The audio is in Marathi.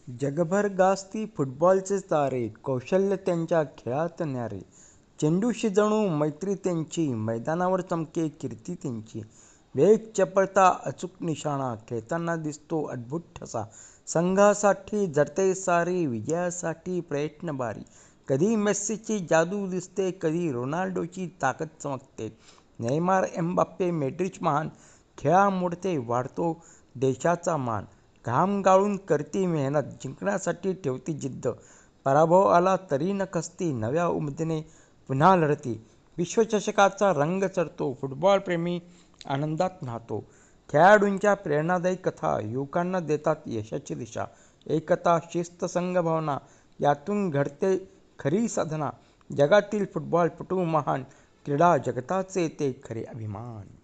जगभर गाजती फुटबॉलचे तारे, कौशल्य त्यांच्या खेळात न्यारे. चेंडूशी जणू मैत्री त्यांची, मैदानावर चमके कीर्ती त्यांची. वेग, चपळता, अचूक निशाणा, खेळताना दिसतो अद्भुत ठसा. संघासाठी झटते सारी, विजयासाठी प्रयत्न भारी. कधी मेस्सीची जादू दिसते, कधी रोनाल्डोची ताकद चमकते. नेयमार, एम्बाप्पे, मॉड्रिच महान, खेळामुळे वाढतो देशाचा मान. घाम गाळून करती मेहनत, जिंकण्यासाठी ठेवती जिद्द. पराभव आला तरी न खचती, नव्या उमेदीने पुन्हा लढती. विश्वचषकाचा रंग चढतो, फुटबॉलप्रेमी आनंदात न्हातो. खेळाडूंच्या प्रेरणादायी कथा युवकांना देतात यशाची दिशा. एकता, शिस्त, संघभावना यातून घडते खरी साधना. जगातील फुटबॉलपटू महान, क्रीडा जगताचे ते खरे अभिमान.